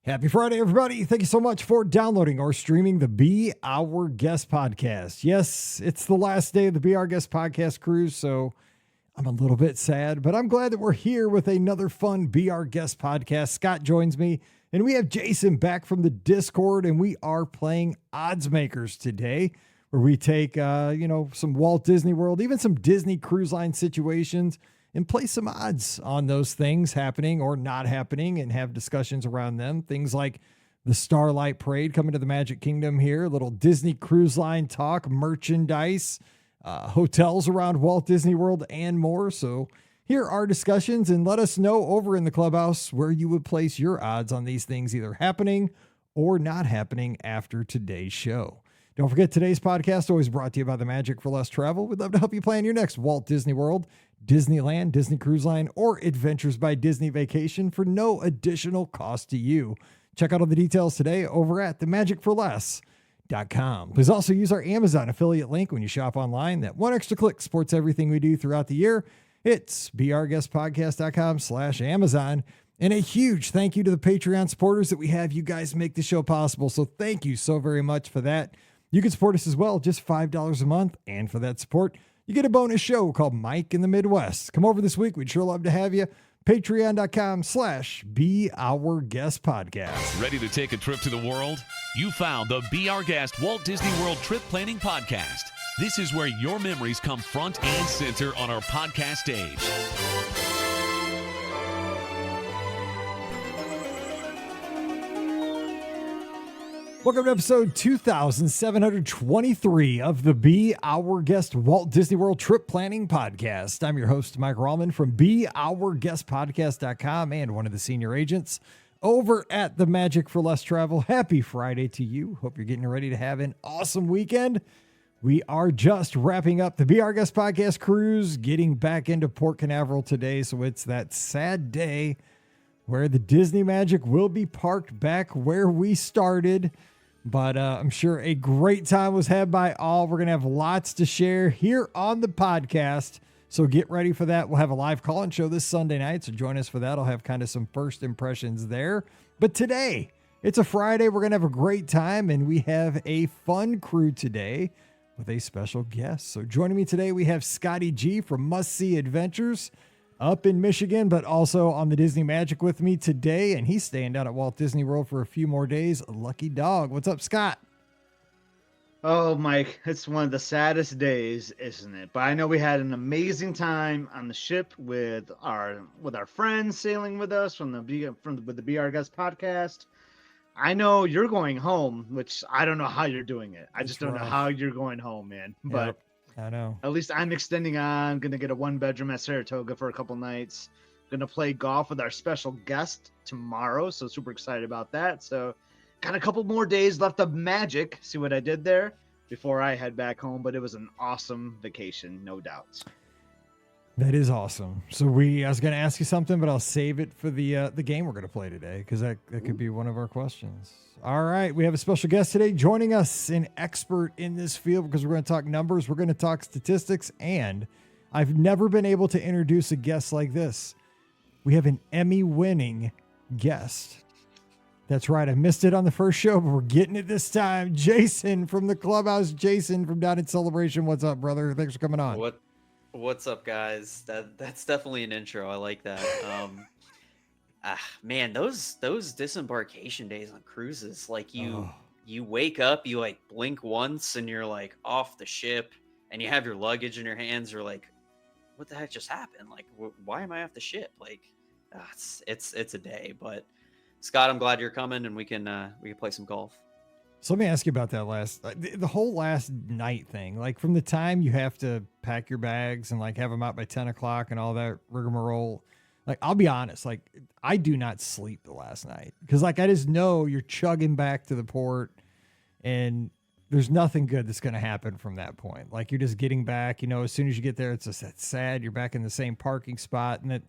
Happy Friday, everybody. Thank you so much for downloading or streaming the Be Our Guest podcast. Yes, it's the last day of the Be Our Guest podcast cruise, so I'm a little bit sad, but I'm glad that we're here with another fun Be Our Guest podcast. Scott joins me, and we have Jason back from the Discord, and we are playing Oddsmakers today, where we take, some Walt Disney World, even some Disney Cruise Line situations, and play some odds on those things happening or not happening and have discussions around them. Things like the Starlight Parade coming to the Magic Kingdom here, a little Disney Cruise Line talk, merchandise, hotels around Walt Disney World, and more. So here are discussions, and let us know over in the clubhouse where you would place your odds on these things either happening or not happening after today's show. Don't forget, today's podcast always brought to you by the Magic for Less Travel. We'd love to help you plan your next Walt Disney World, Disneyland, Disney Cruise Line, or Adventures by Disney vacation for no additional cost to you. Check out all the details today over at themagicforless.com. Please also use our Amazon affiliate link when you shop online. That one extra click supports everything we do throughout the year. It's beourguestpodcast.com/Amazon. And a huge thank you to the Patreon supporters that we have. You guys make the show possible. So thank you so very much for that. You can support us as well, just $5 a month. And for that support, you get a bonus show called Mike in the Midwest. Come over this week. We'd sure love to have you. Patreon.com/BeOurGuestPodcast. Ready to take a trip to the world? You found the Be Our Guest Walt Disney World Trip Planning Podcast. This is where your memories come front and center on our podcast stage. Welcome to episode 2723 of the Be Our Guest Walt Disney World Trip Planning Podcast. I'm your host, Mike Rallman from BeOurGuestPodcast.com and one of the senior agents over at the Magic for Less Travel. Happy Friday to you. Hope you're getting ready to have an awesome weekend. We are just wrapping up the Be Our Guest Podcast cruise, getting back into Port Canaveral today. So it's that sad day where the Disney Magic will be parked back where we started. But I'm sure a great time was had by all. We're going to have lots to share here on the podcast. So get ready for that. We'll have a live call-in show this Sunday night. So join us for that. I'll have kind of some first impressions there. But today, it's a Friday. We're going to have a great time. And we have a fun crew today with a special guest. So joining me today, we have Scotty G from Must See Adventures up in Michigan, but also on the Disney Magic with me today. And he's staying down at Walt Disney World for a few more days. Lucky dog. What's up, Scott? Oh, Mike, it's one of the saddest days, isn't it? But I know we had an amazing time on the ship with our friends sailing with us with the Be Our Guest podcast. I know you're going home, which I don't know how you're doing it. I just don't know how you're going home, man. But Yep, I know. At least I'm extending on. Going to get a 1-bedroom at Saratoga for a couple nights. Going to play golf with our special guest tomorrow. So super excited about that. So got a couple more days left of magic. See what I did there before I head back home. But it was an awesome vacation, no doubts. That is awesome. So I was going to ask you something, but I'll save it for the game we're going to play today, because that could be one of our questions. All right. We have a special guest today joining us, an expert in this field, because we're going to talk numbers. We're going to talk statistics. And I've never been able to introduce a guest like this. We have an Emmy-winning guest. That's right. I missed it on the first show, but we're getting it this time. Jason from the clubhouse. Jason from down in Celebration. What's up, brother? Thanks for coming on. What's up, guys? That's definitely an intro. I like that. Man, those disembarkation days on cruises, like you wake up, you like blink once, and you're like off the ship, and you have your luggage in your hands. You're like, what the heck just happened? Like, why am I off the ship? Like, it's a day. But Scott, I'm glad you're coming, and we can play some golf. So let me ask you about that the whole last night thing. Like, from the time you have to pack your bags and like have them out by 10 o'clock and all that rigmarole, like, I'll be honest, like, I do not sleep the last night, because like, I just know you're chugging back to the port and there's nothing good that's going to happen from that point. Like, you're just getting back, as soon as you get there, it's just that sad. You're back in the same parking spot, and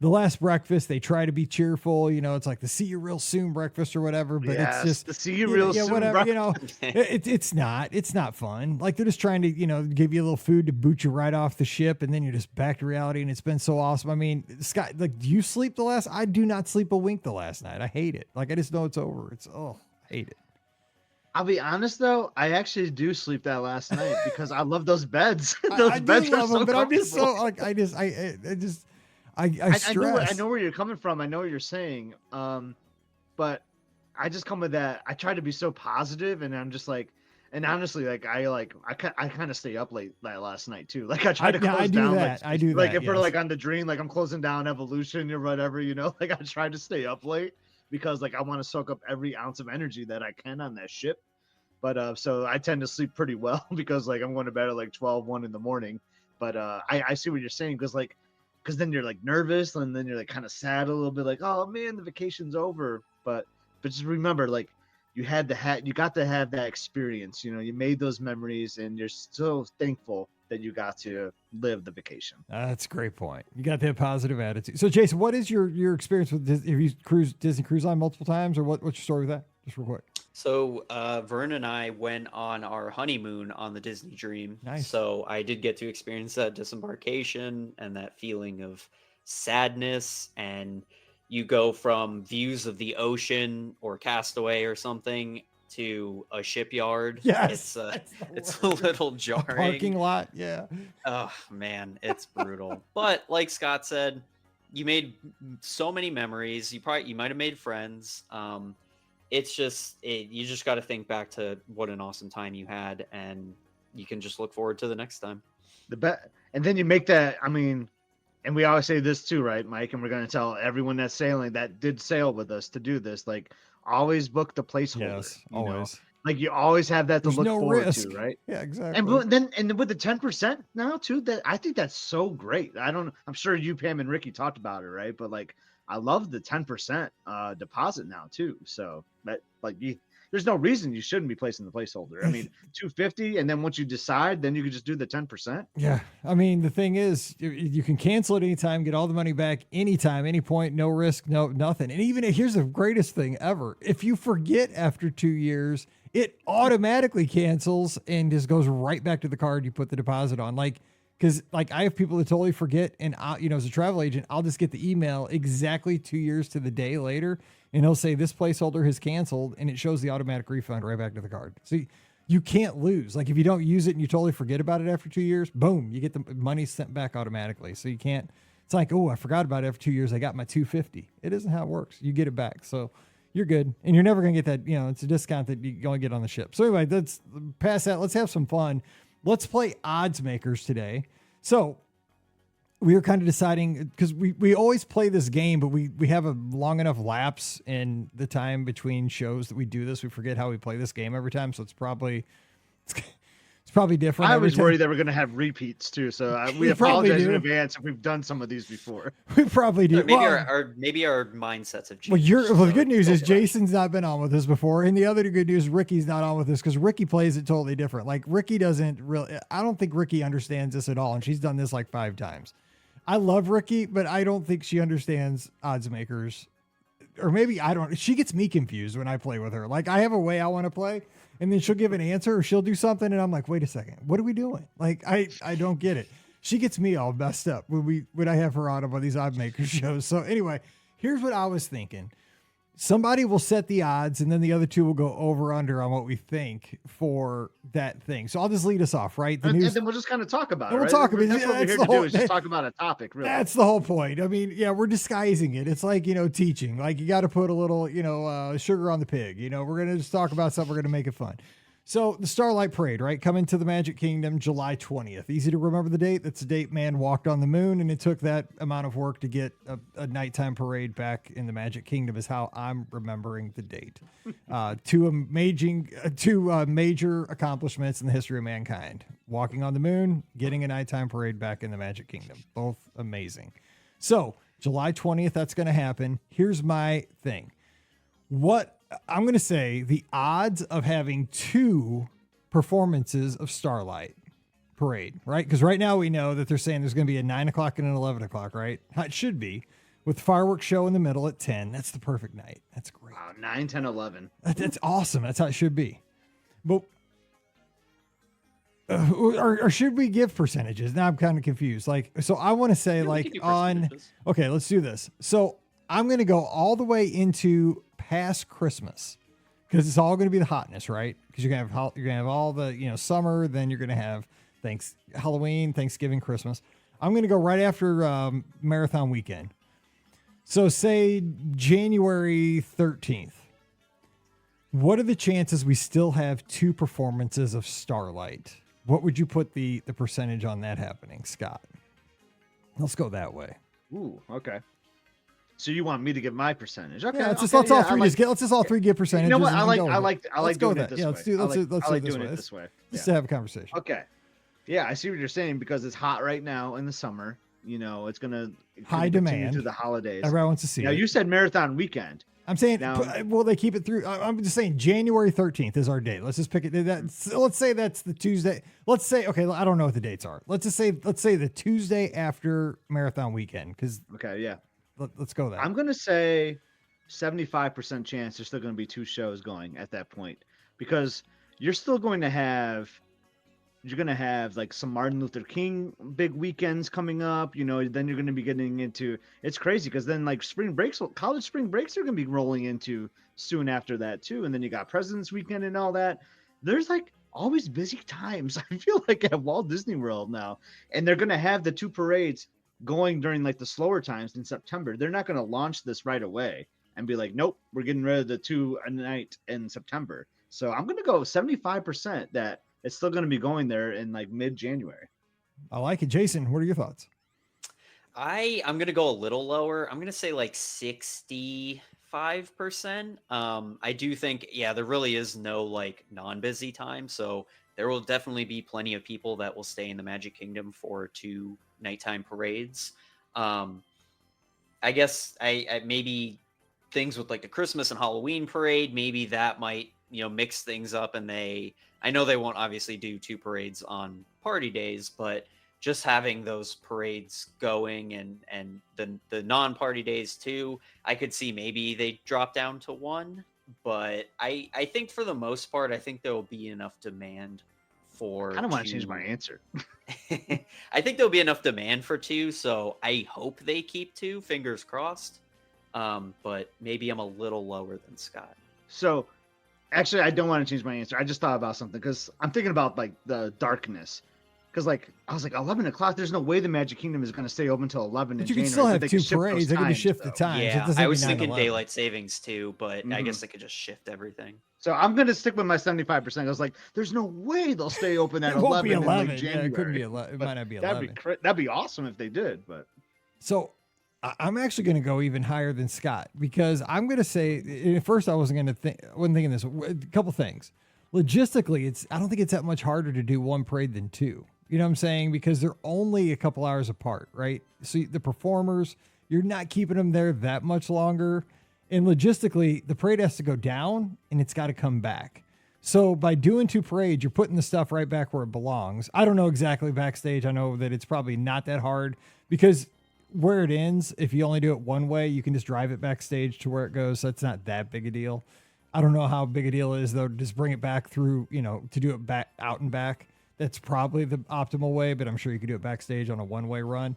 the last breakfast, they try to be cheerful. You know, it's like the see you real soon breakfast or whatever, but it's just the see you real soon whatever, you know, breakfast. it's not fun. Like they're just trying to, you know, give you a little food to boot you right off the ship. And then you're just back to reality. And it's been so awesome. I mean, Scott, like, do you sleep I do not sleep a wink the last night. I hate it. Like, I just know it's over. I hate it. I'll be honest though, I actually do sleep that last night because I love those beds. I do love them, but I'm just so like, I stress. I know where you're coming from. I know what you're saying. But I just come with that. I try to be so positive, and I'm just like, and honestly, like I kind of stay up late last night too. Like I try to close down. I do like that. If we're like on the dream, like I'm closing down Evolution or whatever, you know. Like I try to stay up late because like I want to soak up every ounce of energy that I can on that ship. But so I tend to sleep pretty well because like I'm going to bed at like 1 in the morning. But I see what you're saying because then you're like nervous and then you're like kind of sad a little bit, like, oh man, the vacation's over. But just remember, like you got to have that experience. You know, you made those memories and you're so thankful that you got to live the vacation. That's a great point. You got that positive attitude. So Jason, what is your experience with Disney? Have you Disney Cruise Line multiple times, or what's your story with that? Just real quick. So Vern and I went on our honeymoon on the Disney Dream. Nice. So I did get to experience that disembarkation and that feeling of sadness. And you go from views of the ocean or Castaway or something to a shipyard. Yes, it's a little jarring. Parking lot, yeah. Oh man, it's brutal. But like Scott said, you made so many memories. You might have made friends. It's just you just got to think back to what an awesome time you had, and you can just look forward to the next time. And then you make that. I mean, and we always say this too, right, Mike? And we're going to tell everyone that's sailing that did sail with us to do this. Like, always book the placeholder. Yes, always. Like you always have that to There's look no forward risk. to, right? Yeah, exactly. And with the 10% now too, that I think that's so great. I'm sure you, Pam, and Ricky talked about it, right? But like, I love the 10% deposit now too. So that there's no reason you shouldn't be placing the placeholder. I mean, $250, and then once you decide, then you can just do the 10%. Yeah, I mean, the thing is, you can cancel at any time, get all the money back anytime, any point, no risk, no nothing. And even here's the greatest thing ever: if you forget after 2 years, it automatically cancels and just goes right back to the card you put the deposit on. Like, because like I have people that totally forget, and as a travel agent, I'll just get the email exactly 2 years to the day later, and it'll say this placeholder has canceled, and it shows the automatic refund right back to the card. So you can't lose. Like if you don't use it and you totally forget about it after 2 years, boom, you get the money sent back automatically. So you can't. It's like, oh, I forgot about it after 2 years. I got my $250. It isn't how it works. You get it back. So you're good. And you're never going to get that, it's a discount that you only get on the ship. So anyway, let's pass that. Let's have some fun. Let's play Oddsmakers today. So we were kind of deciding, because we always play this game, but we have a long enough lapse in the time between shows that we do this. We forget how we play this game every time. So it's probably different. I was worried that we're going to have repeats too. So we apologize in advance if we've done some of these before. We probably do. Maybe our mindsets have changed. Well, the good news is Jason's not been on with us before. And the other good news, Ricky's not on with us because Ricky plays it totally different. Like Ricky doesn't really, I don't think Ricky understands this at all. And she's done this like 5 times. I love Ricky, but I don't think she understands Oddsmakers. Or maybe she gets me confused when I play with her. Like I have a way I want to play, and then she'll give an answer or she'll do something. And I'm like, wait a second, what are we doing? Like, I don't get it. She gets me all messed up when I have her on one of these Oddsmakers shows. So anyway, here's what I was thinking. Somebody will set the odds, and then the other two will go over under on what we think for that thing. So I'll just lead us off, right? And then we'll just kind of talk about it. We'll talk about it. That's what we're here to do, is just talk about a topic, really. That's the whole point. I mean, yeah, we're disguising it. It's like, teaching. Like you got to put a little, sugar on the pig. We're going to just talk about something. We're going to make it fun. So the Starlight Parade, right? Coming to the Magic Kingdom, July 20th. Easy to remember the date. That's the date man walked on the moon, and it took that amount of work to get a nighttime parade back in the Magic Kingdom is how I'm remembering the date. Two major accomplishments in the history of mankind. Walking on the moon, getting a nighttime parade back in the Magic Kingdom. Both amazing. So July 20th, that's going to happen. Here's my thing. What I'm going to say, the odds of having 2 performances of Starlight Parade, right? Because right now we know that they're saying there's going to be a 9 o'clock and an 11 o'clock, right? It should be. with fireworks show in the middle at 10. That's the perfect night. That's great. Wow, 9, 10, 11. That's awesome. That's how it should be. But or should we give percentages? Now I'm kind of confused. Like, so I want to say okay, let's do this. So I'm going to go all the way into past Christmas because it's all going to be the hotness, right? Because you're going to have all the, summer, then you're going to have Halloween, Thanksgiving, Christmas. I'm going to go right after marathon weekend. So say January 13th. What are the chances we still have 2 performances of Starlight? What would you put the percentage on that happening, Scott? Let's go that way. Ooh, okay. So you want me to give my percentage? Okay. Yeah, let's just all three give percentages. You know what? I like doing it this way. Let's do it this way. Just to have a conversation. Okay. Yeah, I see what you're saying because it's hot right now in the summer. It's gonna high demand through the holidays. Everyone wants to see. Now it. You said marathon weekend. I'm saying, will they keep it through? I'm just saying January 13th is our date. Let's just pick it. Let's say that's the Tuesday. Let's say, okay, I don't know what the dates are. Let's say the Tuesday after marathon weekend. Okay, yeah. Let's go there. I'm going to say 75% chance there's still going to be 2 shows going at that point because you're still going to have like some Martin Luther King big weekends coming up, then you're going to be getting into, it's crazy because then like college spring breaks are going to be rolling into soon after that too. And then you got President's Weekend and all that. There's like always busy times. I feel like at Walt Disney World now, and they're going to have the 2 parades going during like the slower times in September. They're not going to launch this right away and be like, nope, we're getting rid of the 2 a night in September. So I'm going to go 75% that it's still going to be going there in like mid-January. I like it. Jason, what are your thoughts? I'm going to go a little lower. I'm going to say like 65%. I do think, there really is no like non-busy time. So there will definitely be plenty of people that will stay in the Magic Kingdom for 2 nighttime parades. I guess I maybe things with like the Christmas and Halloween parade, maybe that might, mix things up, and I know they won't obviously do 2 parades on party days, but just having those parades going and the non-party days too, I could see maybe they drop down to 1, but I think for the most part, I think there will be enough demand for. I don't want to change my answer. I think there'll be enough demand for 2, so I hope they keep 2. Fingers crossed. But maybe I'm a little lower than Scott. So, actually, I don't want to change my answer. I just thought about something because I'm thinking about like the darkness. Because like I was like 11 o'clock. There's no way the Magic Kingdom is going to stay open until 11. But you can still have 2 parades. They can just shift the times. Yeah, I was thinking daylight savings too, but I guess they could just shift everything. So I'm going to stick with my 75%. I was like, there's no way they'll stay open at 11. Won't be 11. In like January. Yeah, it couldn't be 11. It might not be 11. That'd be awesome if they did. But so I'm actually going to go even higher than Scott because I'm going to say at first I wasn't thinking this. A couple things. Logistically, I don't think it's that much harder to do 1 parade than 2. You know what I'm saying? Because they're only a couple hours apart, right? So the performers, you're not keeping them there that much longer. And logistically, the parade has to go down and it's got to come back. So by doing 2 parades, you're putting the stuff right back where it belongs. I don't know exactly backstage. I know that it's probably not that hard because where it ends, if you only do it one way, you can just drive it backstage to where it goes. So it's not that big a deal. I don't know how big a deal it is though. Just bring it back through, to do it back out and back. That's probably the optimal way, but I'm sure you could do it backstage on a 1-way run.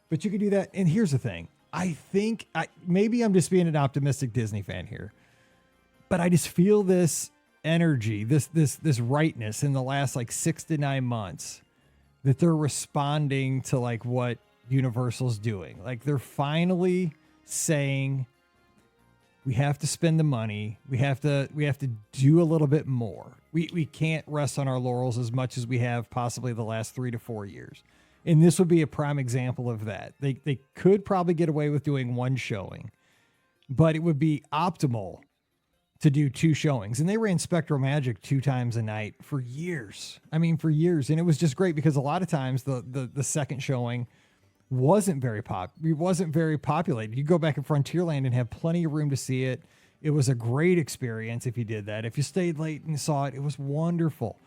But you could do that. And here's the thing. I think maybe I'm just being an optimistic Disney fan here, but I just feel this energy, this rightness in the last like 6 to 9 months that they're responding to like what Universal's doing. Like they're finally saying, we have to spend the money. We have to do a little bit more. We can't rest on our laurels as much as we have possibly the last 3 to 4 years. And this would be a prime example of that. They could probably get away with doing 1 showing, but it would be optimal to do 2 showings. And they ran Spectral Magic 2 times a night for years. I mean, for years. And it was just great because a lot of times the second showing wasn't very populated. You go back in Frontierland and have plenty of room to see it. It was a great experience if you did that. If you stayed late and saw it, it was wonderful.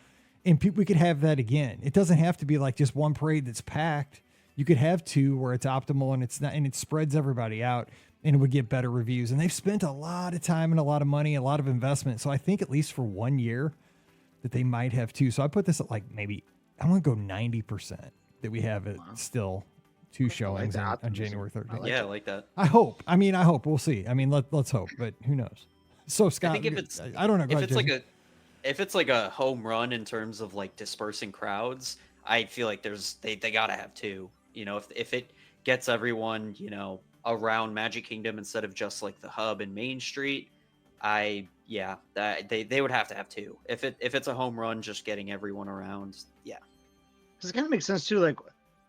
And we could have that again. It doesn't have to be like just 1 parade that's packed. you could have 2 where it's optimal and it's not, and it spreads everybody out and it would get better reviews. And they've spent a lot of time and a lot of money, a lot of investment. So I think at least for 1 year that they might have 2. So I put this at like maybe, I want to go 90% that we have it still 2 showings on January 13th. I like that. I hope. I mean, I hope. We'll see. I mean, let's hope, but who knows? So Scott, I think if it's, I don't know. If it's like a home run in terms of like dispersing crowds, I feel like they gotta have 2. You know, if it gets everyone, you know, around Magic Kingdom instead of just like the hub and Main Street, they would have to have 2. If it's a home run, just getting everyone around, yeah. Because it kind of makes sense too, like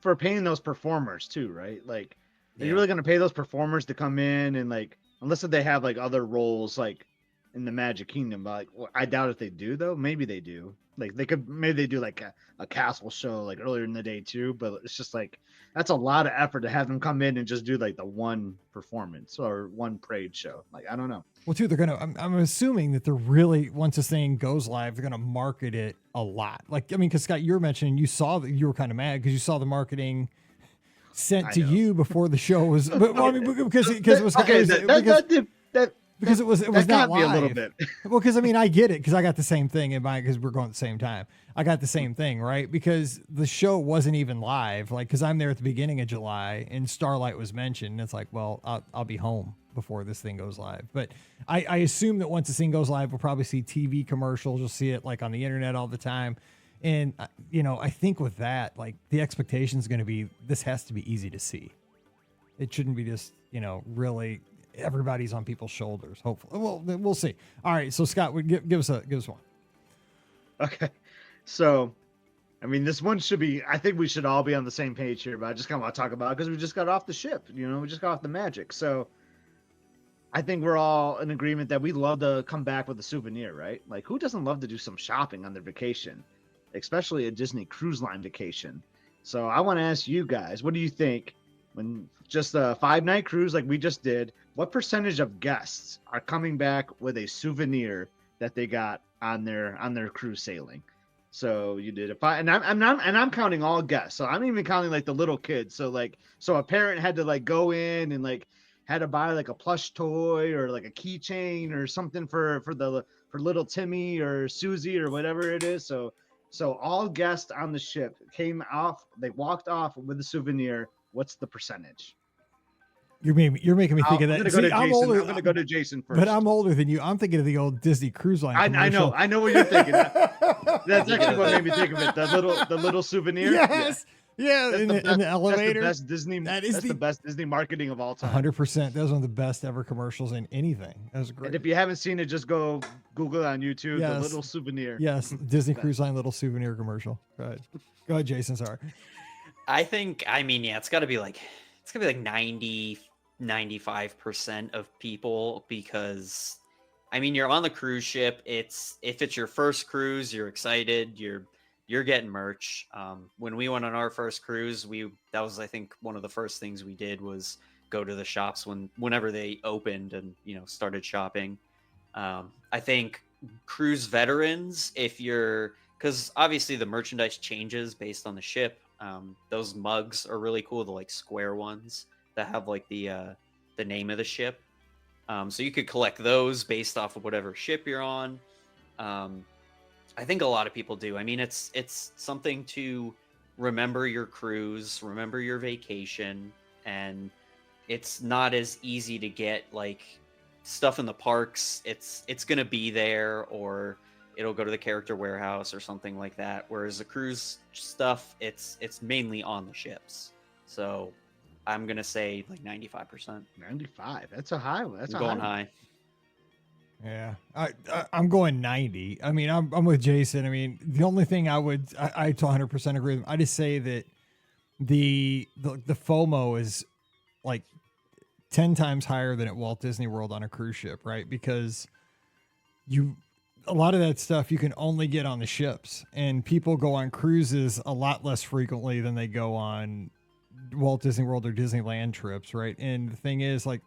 for paying those performers too, right? Like, are you really gonna pay those performers to come in and like, unless they have like other roles like in the Magic Kingdom, but like, well, I doubt if they do though. Maybe they do. Like maybe they do like a castle show like earlier in the day too. But it's just like that's a lot of effort to have them come in and just do like the one performance or one parade show. Like I don't know. Well, too, I'm assuming that they're really, once this thing goes live, they're gonna market it a lot. Like I mean, because Scott, you were mentioning you saw that you were kind of mad because you saw the marketing sent to you before the show was. But well, I mean, because it was okay. Because it was not live. Be a little bit. Well, because I mean, I get it because I got the same thing in mind because we're going at the same time. I got the same thing, right? Because the show wasn't even live, like because I'm there at the beginning of July and Starlight was mentioned. And it's like, well, I'll be home before this thing goes live. But I assume that once this thing goes live, we'll probably see TV commercials. You'll see it like on the internet all the time. And you know, I think with that, like the expectation is going to be this has to be easy to see. It shouldn't be just really. Everybody's on people's shoulders. Hopefully, well, we'll see. All right, so Scott, give us one. Okay, so, I mean, this one should be. I think we should all be on the same page here, but I just kind of want to talk about it because we just got off the ship. You know, we just got off the Magic, so I think we're all in agreement that we love to come back with a souvenir, right? Like, who doesn't love to do some shopping on their vacation, especially a Disney Cruise Line vacation? So I want to ask you guys, what do you think when just a 5-night cruise like we just did? What percentage of guests are coming back with a souvenir that they got on their cruise sailing? So you did I'm counting all guests. So I'm even counting like the little kids. So a parent had to like go in and like had to buy like a plush toy or like a keychain or something for little Timmy or Susie or whatever it is. So all guests on the ship came off. They walked off with a souvenir. What's the percentage? You're making me think of that. I'm going to go to Jason first. But I'm older than you. I'm thinking of the old Disney Cruise Line. I know what you're thinking. That's actually what made me think of it. The little souvenir. Yes. Yeah. In the elevator. That's the best Disney. That's the best Disney marketing of all time. 100%. That was one of the best ever commercials in anything. That was great. And if you haven't seen it, just go Google it on YouTube. Yes. The little souvenir. Yes. Disney Cruise Line little souvenir commercial. Go ahead, Jason. Sorry. I think. I mean, yeah, it's got to be like 95% of people, because I mean, you're on the cruise ship. If it's your first cruise, you're excited, you're getting merch. When we went on our first cruise, that was, I think, one of the first things we did was go to the shops whenever they opened and started shopping. I think cruise veterans, because obviously the merchandise changes based on the ship. Those mugs are really cool, the like square ones that have like the name of the ship. So you could collect those based off of whatever ship you're on. I think a lot of people do. I mean, it's something to remember your cruise, remember your vacation, and it's not as easy to get like stuff in the parks. It's going to be there, or it'll go to the character warehouse or something like that. Whereas the cruise stuff, it's mainly on the ships. So I'm going to say like 95%. 95. That's a high one. That's going high. Yeah, I'm going 90. I mean, I'm with Jason. I mean, the only thing I 100% agree with him. I just say that the FOMO is like 10 times higher than at Walt Disney World on a cruise ship, right? Because a lot of that stuff you can only get on the ships, and people go on cruises a lot less frequently than they go on Walt Disney World or Disneyland trips, right? And the thing is, like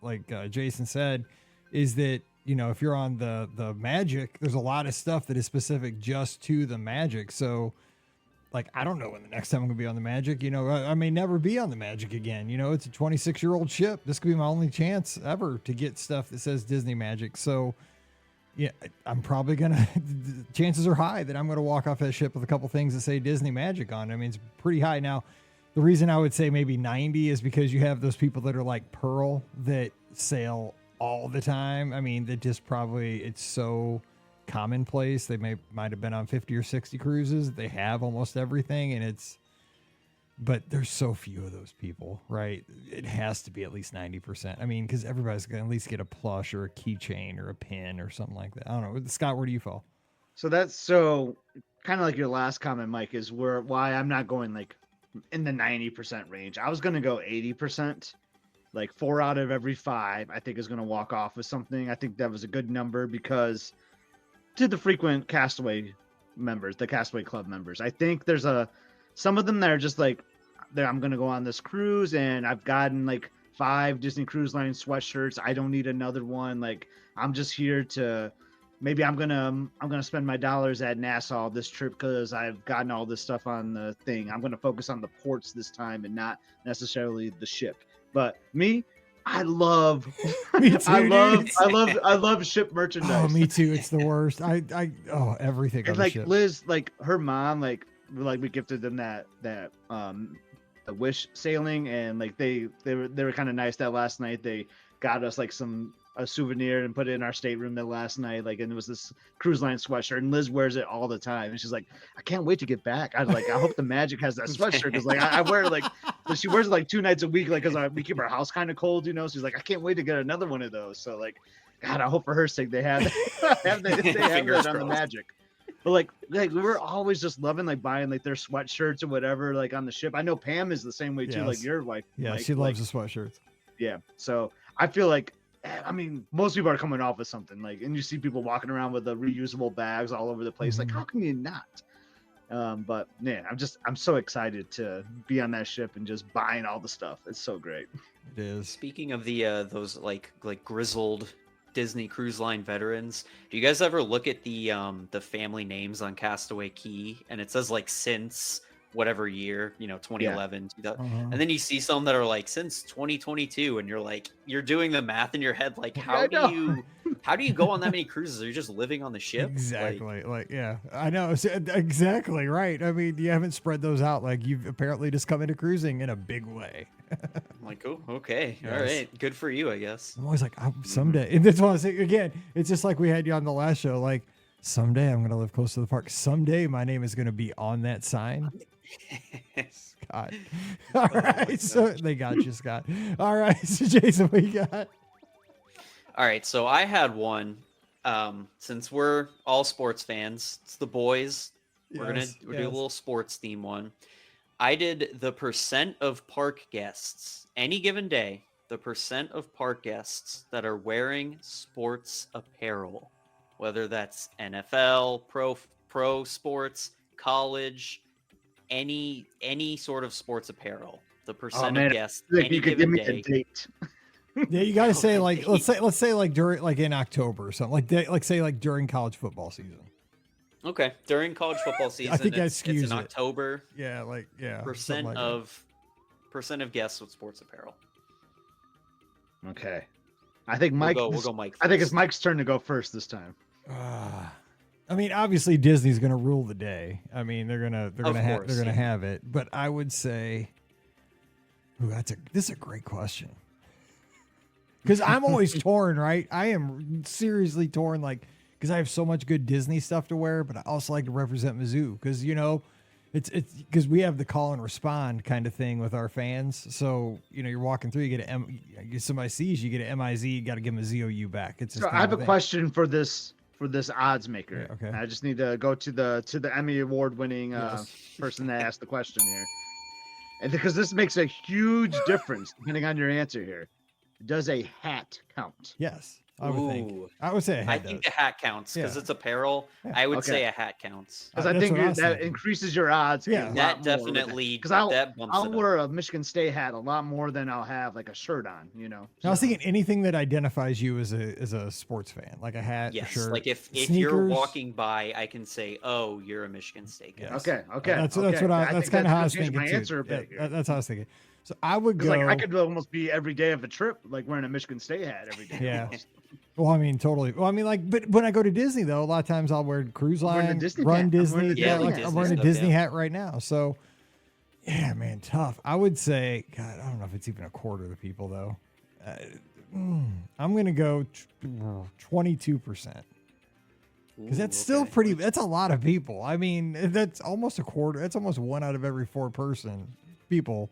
Jason said, is that if you're on the Magic, there's a lot of stuff that is specific just to the Magic. So like, I don't know when the next time I'm gonna be on the Magic. You know, I may never be on the Magic again. You know, it's a 26-year-old ship. This could be my only chance ever to get stuff that says Disney Magic. So, yeah, I'm probably gonna. Chances are high that I'm gonna walk off that ship with a couple things that say Disney Magic on. I mean, it's pretty high now. The reason I would say maybe 90 is because you have those people that are like Pearl that sail all the time. I mean, that just probably, it's so commonplace. They might have been on 50 or 60 cruises. They have almost everything, and but there's so few of those people, right? It has to be at least 90%. I mean, because everybody's going to at least get a plush or a keychain or a pin or something like that. I don't know. Scott, where do you fall? So that's kind of like your last comment, Mike, is why I'm not going like in the 90% range. I was going to go 80%. Like 4 out of every 5, I think, is going to walk off with something. I think that was a good number because to the frequent Castaway members, the Castaway Club members, I think there's some of them that are just like, I'm going to go on this cruise and I've gotten like 5 Disney Cruise Line sweatshirts. I don't need another one. Like, I'm just here to, maybe I'm going to spend my dollars at Nassau this trip because I've gotten all this stuff on the thing. I'm going to focus on the ports this time and not necessarily the ship. But me, I love, Me too, I love ship merchandise. Oh, me too. It's the worst. Everything. And on like the ship. Liz, like her mom, like we gifted them that the Wish sailing, and like they were kind of nice that last night. They got us like a souvenir and put it in our stateroom that last night. Like, and it was this cruise line sweatshirt, and Liz wears it all the time. And she's like, I can't wait to get back. I hope the Magic has that sweatshirt because like I wear it, like, but she wears it like 2 nights a week, like because we keep our house kind of cold, you know. She's like, I can't wait to get another one of those. So like, God, I hope for her sake they have that on the Magic. But like we're always just loving like buying like their sweatshirts or whatever like on the ship. I know Pam is the same way too, like your wife. Yeah, Mike, she loves the sweatshirts. Yeah, so I feel like, I mean, most people are coming off with something like, and you see people walking around with the reusable bags all over the place. Like, how can you not? But yeah, I'm so excited to be on that ship and just buying all the stuff. It's so great. It is. Speaking of the those like grizzled Disney Cruise Line veterans, do you guys ever look at the family names on Castaway Key, and it says like since whatever year, 2011, 2000, and then you see some that are like since 2022, and you're like, you're doing the math in your head, like how do you go on that many cruises? Are you just living on the ship? Exactly. Like yeah, I know. Exactly right. I mean, you haven't spread those out. Like, you've apparently just come into cruising in a big way. I'm like, oh, okay. Yes. All right. Good for you, I guess. I'm always like, someday. And that's why I say, again, it's just like we had you on the last show. Like, someday I'm going to live close to the park. Someday my name is going to be on that sign. Scott. All right. So they got you, Scott. All right. So Jason, what you got? All right. So I had one. Since we're all sports fans, it's the boys. We're going to do a little sports theme one. I did the percent of park guests, any given day, the percent of park guests that are wearing sports apparel, whether that's NFL, pro sports, college, any sort of sports apparel. The percent of guests any given day. A date. Yeah, you got to say like let's say like during like in October or something like say like during college football season. Okay, during college football season, I think it's in it. October. Yeah, like percent of guests with sports apparel. Okay, I think Mike. We'll go Mike first. I think it's Mike's turn to go first this time. I mean, obviously Disney's going to rule the day. I mean, they're gonna have it. But I would say, this is a great question. Because I'm always torn, right? I am seriously torn, like, because I have so much good Disney stuff to wear, but I also like to represent Mizzou because it's because we have the call and respond kind of thing with our fans. So you're walking through, you get somebody sees you get an MIZ, you got to give them a ZOU back. It's just so I have a question for this odds maker. Yeah, okay. I just need to go to the Emmy award winning person that asked the question here, and because this makes a huge difference depending on your answer here. Does a hat count? Yes. I would think. Ooh. I would say a I hat think does. the hat counts because Yeah. it's apparel. Yeah. I would Okay. say a hat counts. Because I That's think what I was that thinking. increases your odds. Yeah. That definitely Because that bumps I'll it up. wear a Michigan State hat a lot more than I'll have like a shirt on. You know. I was thinking anything that identifies you as a sports fan, like a hat, Yes, a shirt. like if you're sneakers. walking by, I can say, "Oh, you're a Michigan State guy." Yes. Okay. That's what think that's kind of how I was changed thinking my too. answer a Yeah, bit here. that's how I was thinking. So I would go. Like I could almost be every day of a trip, like wearing a Michigan State hat every day. Yeah. almost. Well, I mean, totally. Well, I mean, like, but when I go to Disney, though, a lot of times I'll wear cruise I'm wearing the line, Disney run hat. I'm Disney. wearing the Yeah, Disney like hat. I'm wearing a Stuff, Disney yeah. hat right now. So, yeah, man, tough. I would say, God, I don't know if it's even a quarter of the people though. I'm gonna go 22%. Because that's still pretty. That's a lot of people. I mean, that's almost a quarter. That's almost 1 out of every 4 people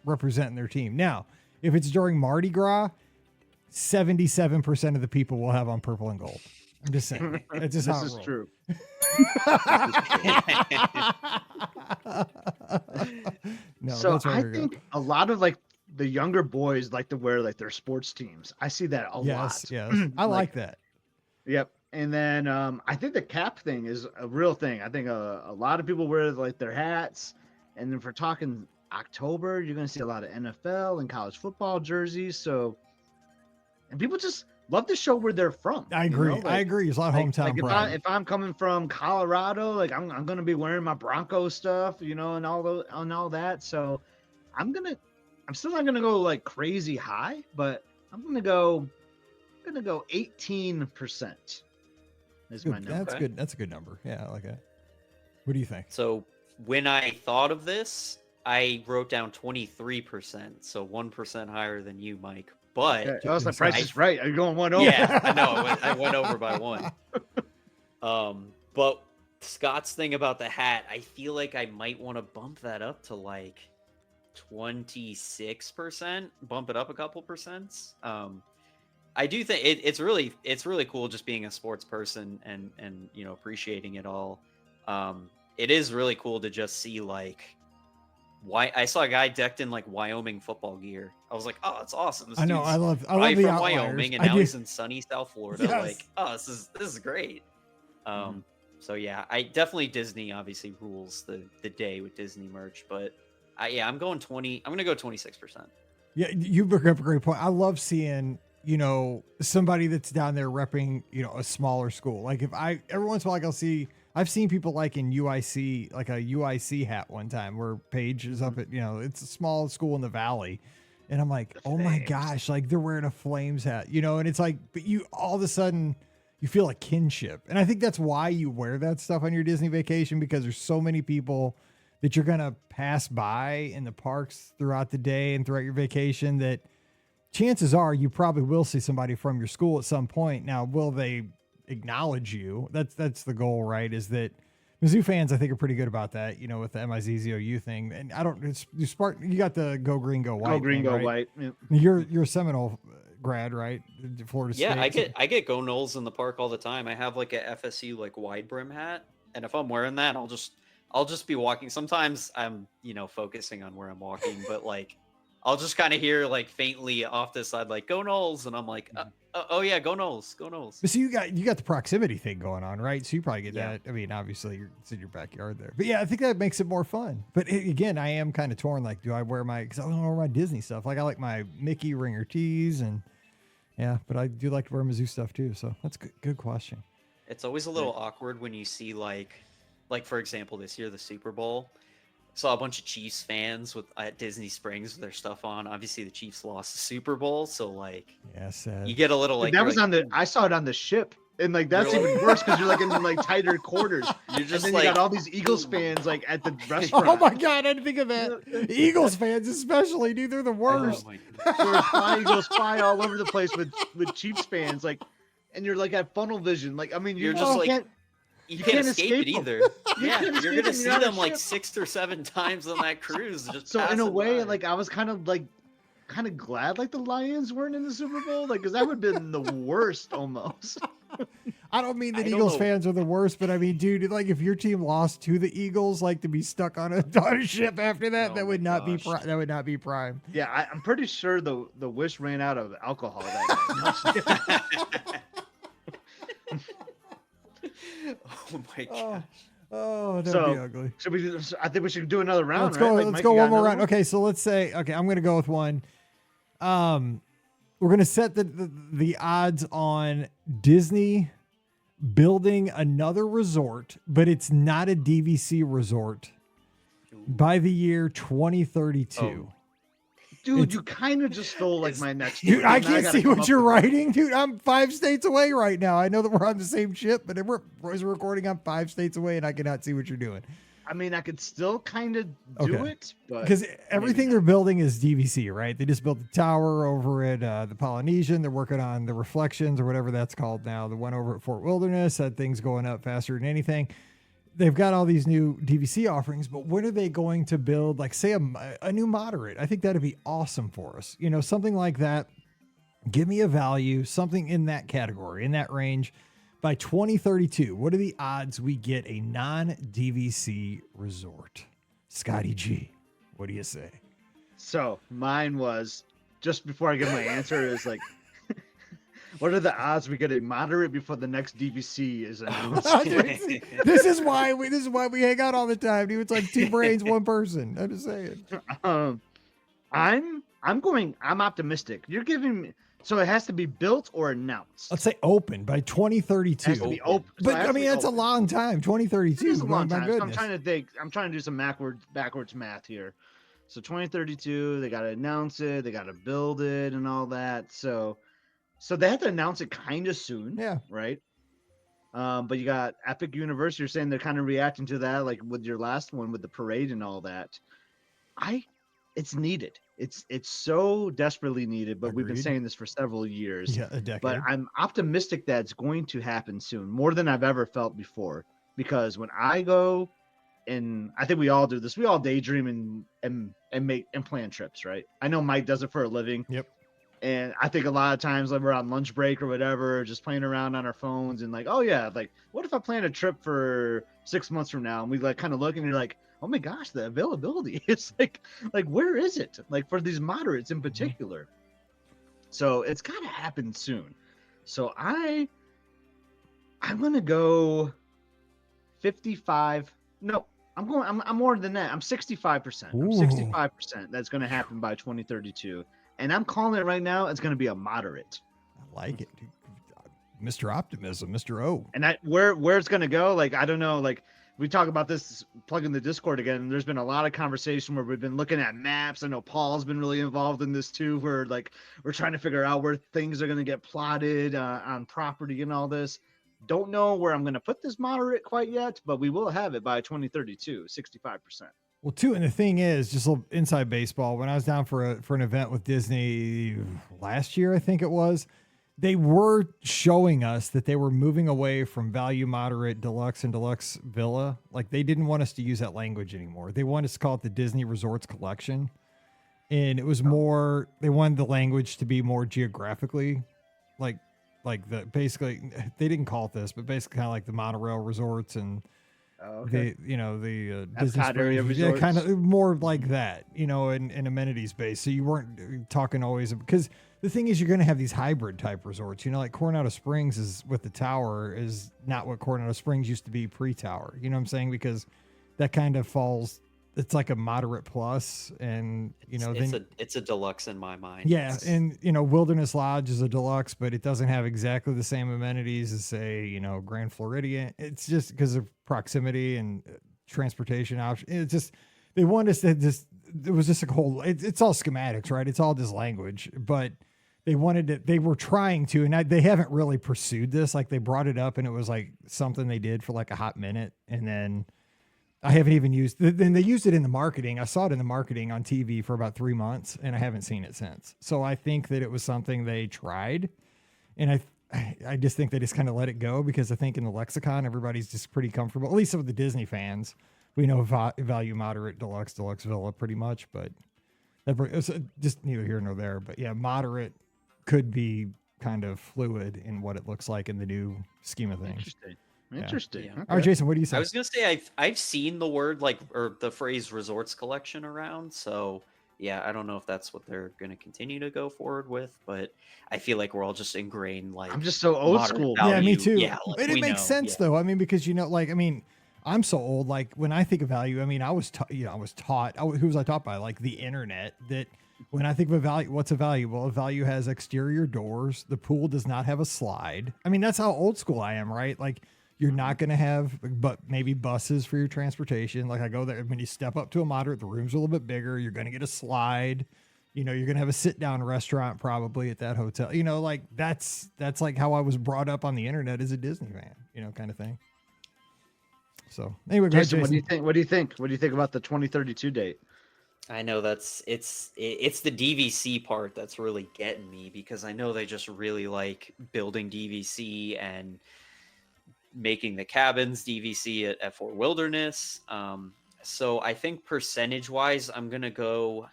representing their team. Now, if it's during Mardi Gras, 77% of the people will have on purple and gold. I'm just saying. That's just how This it is rolls. true. No, So that's where I we're think a lot of like the younger boys like to wear like their sports teams. I see that a lot. Yes. I like that. Yep. And then I think the cap thing is a real thing. I think a lot of people wear like their hats. And then if we're talking October, you're going to see a lot of NFL and college football jerseys. So, and people just love to show where they're from. I you agree. know? I Like- agree. It's a lot of hometown like pride. if I'm coming from Colorado, like I'm gonna be wearing my Broncos stuff, you know, and all that. So I'm still not gonna go like crazy high, but I'm gonna go 18% is my Good. number. That's good. That's a good number. Yeah, I like that. What do you think? So when I thought of this, I wrote down 23%, so 1% higher than you, Mike. But Okay. Oh, it's like I- Price is Right. Are you going one over? yeah, I know I went over by 1. But Scott's thing about the hat, I feel like I might want to bump that up to like 26%, bump it up a couple percents. I do think it's really cool just being a sports person and you know appreciating it all. It is really cool to just see like why I saw a guy decked in like Wyoming football gear. I was like, oh, that's awesome. This I know. dude's I love probably the from outliers. Wyoming, and I now do. he's in sunny South Florida. Yes. Like, oh, this is great. So yeah, I definitely Disney obviously rules the day with Disney merch, but I'm going 20. I'm gonna go 26%. Yeah, you bring up a great point. I love seeing, you know, somebody that's down there repping, you know, a smaller school. Like every once in a while, I've seen people like in UIC, like a UIC hat one time where Paige is up at, you know, it's a small school in the Valley. And I'm like, oh my gosh, like they're wearing a Flames hat, you know, and it's like, but you all of a sudden you feel a kinship. And I think that's why you wear that stuff on your Disney vacation, because there's so many people that you're going to pass by in the parks throughout the day and throughout your vacation that chances are you probably will see somebody from your school at some point. Now, will they acknowledge you? That's the goal, right? Is that Mizzou fans, I think, are pretty good about that, you know, with the MIZZOU thing. And I don't, you got the go green, go white. Go green, thing, go right? white. Yeah. You're a Seminole grad, right? Florida State. Yeah, I get Go Knowles in the park all the time. I have like a FSU like wide brim hat, and if I'm wearing that, I'll just be walking. Sometimes I'm, you know, focusing on where I'm walking, but like I'll just kind of hear like faintly off the side like Go Knowles, and I'm like, oh yeah, Go Knowles, Go Knowles. But so you got the proximity thing going on, right? So you probably get Yeah. that. I mean, obviously it's in your backyard there. But yeah, I think that makes it more fun. But again, I am kind of torn. Like, do I wear because I don't wear my Disney stuff. Like I like my Mickey ringer tees and yeah, but I do like to wear Mizzou stuff too. So that's good question. It's always a little awkward when you see like for example, this year the Super Bowl. Saw a bunch of Chiefs fans at Disney Springs with their stuff on. Obviously, the Chiefs lost the Super Bowl, so like, Yeah, sad. you get a little like that you're was like, I saw it on the ship. And like that's Really? even worse because you're like in like tighter quarters. You're And just then like you got all these Eagles fans like at the restaurant. Oh my God, I didn't think of that. Eagles fans, especially, dude, they're the worst. Oh my God. So there's fly Eagles fly all over the place with Chiefs fans, like, and you're like at funnel vision. Like, I mean, You're just just like- can't. You You can't can't escape it escape 'em. either. You Yeah, can't you're escape gonna 'em, see you're on a them like ship. 6 or 7 times on that cruise. Just So in a passing way, by. like I was kind of glad like the Lions weren't in the Super Bowl, like because that would have been the worst almost. I don't mean that I don't Eagles know. fans are the worst, but I mean, dude, like if your team lost to the Eagles, like to be stuck on a ship after that, Oh that my would not gosh. that would not be prime. Yeah, I'm pretty sure the Wish ran out of alcohol that night. Oh my gosh. Oh, that'd So, be ugly. Should we? I think we should do another round. Let's right? go. Like, Let's Mike, go you got one more another round. one? Okay, so let's say. Okay, I'm gonna go with one. We're gonna set the odds on Disney building another resort, but it's not a DVC resort by the year 2032. Oh. Dude, It's- you kind of just stole like my next. Dude, one. I Now can't gotta see come what up you're with- writing, dude. I'm 5 states away right now. I know that we're on the same ship, but we're recording. I'm 5 states away, and I cannot see what you're doing. I mean, I could still kind of do Okay. it, but Because everything not. they're building is DVC, right? They just built the tower over at the Polynesian. They're working on the Reflections or whatever that's called now. The one over at Fort Wilderness, that thing's going up faster than anything. They've got all these new DVC offerings, but when are they going to build, like, say, a new moderate? I think that'd be awesome for us. You know, something like that. Give me a value, something in that category, in that range. By 2032, what are the odds we get a non-DVC resort? Scotty G, what do you say? So mine was just before I give my answer is like, what are the odds we get a moderate before the next DVC is announced? This is why we hang out all the time, dude. It's like two brains, one person. I'm just saying. I'm optimistic. You're giving me, so it has to be built or announced. Let's say open by It 2032. has to be open. So But it has I to mean, be that's a open. long time. 2032. It is a long My time. So I'm goodness. trying to think. I'm trying to do some backwards math here. So 2032, they got to announce it, they got to build it, and all that. So they have to announce it kind of soon. Yeah. Right. But you got Epic Universe. You're saying they're kind of reacting to that, like with your last one with the parade and all that. It's needed. It's so desperately needed. But we've been Agreed. saying this for several years. Yeah, a decade. But I'm optimistic that it's going to happen soon, more than I've ever felt before. Because when I go, and I think we all do this, we all daydream and plan trips, right? I know Mike does it for a living. Yep. And I think a lot of times like we're on lunch break or whatever, just playing around on our phones and like, oh yeah, like what if I plan a trip for 6 months from now? And we like kind of look and you're like, oh my gosh, the availability. It's like where is it? Like for these moderates in particular. So it's gotta happen soon. So I'm gonna go 55. No, I'm more than that. I'm 65%. I'm Ooh. 65% that's gonna happen by 2032. And I'm calling it right now, it's gonna be a moderate. I like it, dude. Mr. Optimism, Mr. O. And where it's gonna go, like I don't know, like we talk about this, plug in the Discord again. And there's been a lot of conversation where we've been looking at maps. I know Paul's been really involved in this too, where like we're trying to figure out where things are gonna get plotted on property and all this. Don't know where I'm gonna put this moderate quite yet, but we will have it by 2032, 65%. Well, too, and the thing is, just a little inside baseball. When I was down for an event with Disney last year, I think it was, they were showing us that they were moving away from value, moderate, deluxe, and deluxe villa. Like they didn't want us to use that language anymore. They wanted us to call it the Disney Resorts Collection, and it was more. They wanted the language to be more geographically, like the basically they didn't call it this, but basically kind of like the monorail resorts and. Okay. The Epcot Disney area Springs, yeah, resorts. kind of more like that, and amenities based. So you weren't talking always, because the thing is, you're going to have these hybrid type resorts. Like Coronado Springs is with the tower is not what Coronado Springs used to be pre-tower. You know what I'm saying? Because that kind of falls. It's like a moderate plus, and it's a deluxe in my mind. yeah, It's- and Wilderness Lodge is a deluxe, but it doesn't have exactly the same amenities as say Grand Floridian. It's just because of proximity and transportation option. It's just they want us to just. It was just a whole. It's all schematics, right? It's all just language, but they wanted to. They were trying to, and they haven't really pursued this. Like they brought it up, and it was like something they did for like a hot minute, and then. I haven't even used. Then they used it in the marketing. I saw it in the marketing on TV for about 3 months, and I haven't seen it since. So I think that it was something they tried, and I just think they just kind of let it go, because I think in the lexicon everybody's just pretty comfortable. At least with the Disney fans, we know value, moderate, deluxe villa pretty much, but it's just neither here nor there. But yeah, moderate could be kind of fluid in what it looks like in the new scheme of things. Interesting. Interesting. Yeah. Okay. All right, Jason, what do you say? I was gonna say I've seen the word or the phrase resorts collection around, so yeah, I don't know if that's what they're gonna continue to go forward with, but I feel like we're all just ingrained like I'm just so old moderate school. Yeah, me value. too. Yeah, like, But it we makes know, sense yeah. though. I mean, because I'm so old. Like when I think of value, I mean, I was taught. Who was I taught by? Like the internet. That when I think of a value, what's a value? Well, a value has exterior doors. The pool does not have a slide. I mean, that's how old school I am, right? Like you're not going to have, but maybe buses for your transportation. Like I go there when you step up to a moderate, the room's a little bit bigger. You're going to get a slide. You're going to have a sit down restaurant probably at that hotel. Like that's like how I was brought up on the internet as a Disney fan. Kind of thing. So anyway, go ahead, Jason, Jason. what do you think? What do you think? What do you think about the 2032 date? I know it's the DVC part that's really getting me, because I know they just really like building DVC and making the cabins DVC at Fort Wilderness. So I think percentage wise, I'm gonna go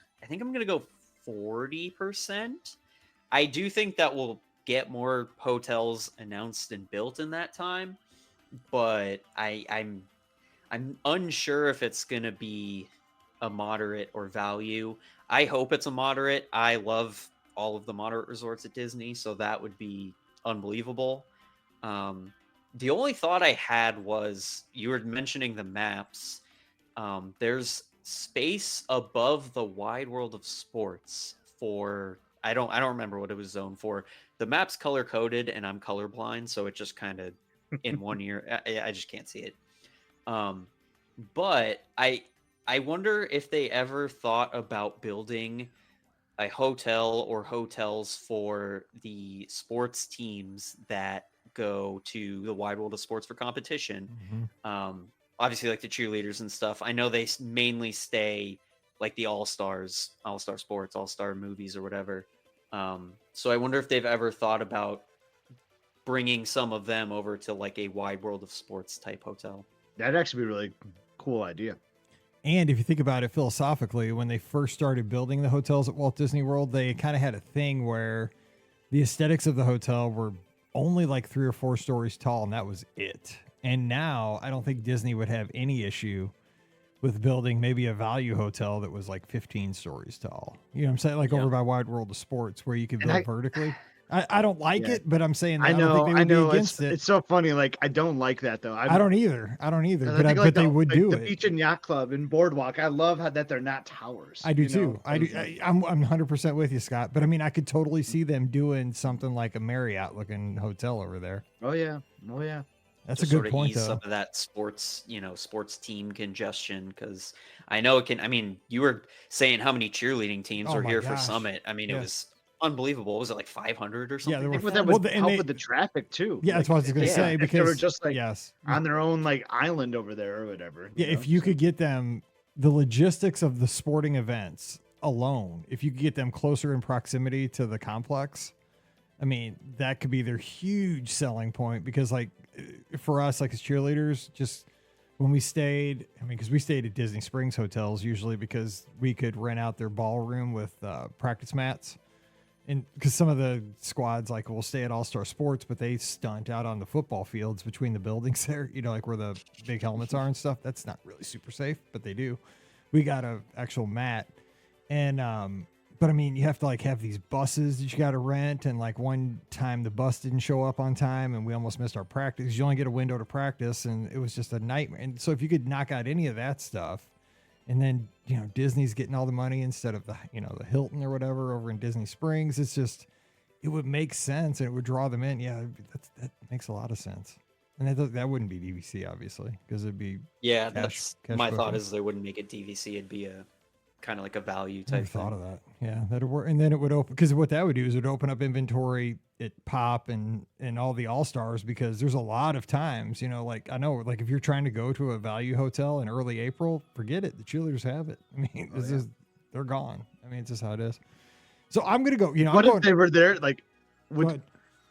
40%. I do think that we'll get more hotels announced and built in that time, but I'm unsure if it's gonna be a moderate or value. I hope it's a moderate. I love all of the moderate resorts at Disney, so that would be unbelievable. The only thought I had was you were mentioning the maps. There's space above the Wide World of Sports for I don't remember what it was zoned for. The map's color coded and I'm colorblind, so it just kind of in one ear I just can't see it. But I wonder if they ever thought about building a hotel or hotels for the sports teams that go to the Wide World of Sports for competition. Mm-hmm. Obviously, like the cheerleaders and stuff. I know they mainly stay like the All-Star Sports, All-Star Movies or whatever. So I wonder if they've ever thought about bringing some of them over to like a Wide World of Sports type hotel. That'd actually be a really cool idea. And if you think about it philosophically, when they first started building the hotels at Walt Disney World, they kind of had a thing where the aesthetics of the hotel were only like 3 or 4 stories tall, and that was it. And now I don't think Disney would have any issue with building maybe a value hotel that was like 15 stories tall. You know what I'm saying? Like over by Wide World of Sports where you could build vertically. I don't like it, but I'm saying that I don't think they would be against it. It's so funny. Like I don't like that though. I don't either. But I bet they would do the it. Beach and Yacht Club and Boardwalk. I love how that they're not towers. I do too. I'm 100% with you, Scott. But I mean, I could totally see them doing something like a Marriott looking hotel over there. Oh yeah. That's Just a good sort of point, ease though. some of that sports team congestion, because I know it can. I mean, you were saying how many cheerleading teams were here for Summit. I mean, it was unbelievable. Was it like 500 or something? Yeah, there were. That would help with the traffic too. Yeah, that's what I was going to say, because they were just like yes, on their own like island over there or whatever. Yeah, if you could get them the logistics of the sporting events alone, if you could get them closer in proximity to the complex, I mean, that could be their huge selling point, because like for us, like as cheerleaders, just when we stayed, I mean, because we stayed at Disney Springs hotels usually because we could rent out their ballroom with practice mats. And because some of the squads like will stay at All-Star Sports, but they stunt out on the football fields between the buildings there, like where the big helmets are and stuff. That's not really super safe, but they do. We got a actual mat. And, but I mean, you have to like have these buses that you got to rent. And like one time the bus didn't show up on time and we almost missed our practice. You only get a window to practice, and it was just a nightmare. And so if you could knock out any of that stuff, and then, Disney's getting all the money instead of the Hilton or whatever over in Disney Springs. It's just, it would make sense and it would draw them in. Yeah, that makes a lot of sense. And that wouldn't be DVC, obviously, because it'd be that's my thought is they wouldn't make it DVC. It'd be a kind of like a value type thing. Thought of that. Yeah, that'd work. And then it would open, because what that would do is it would open up inventory at Pop and all the All-Stars, because there's a lot of times, like I know, like if you're trying to go to a value hotel in early April, forget it. The cheerleaders have it. I mean, they're gone. I mean, it's just how it is. So I'm going to go, if they were there, like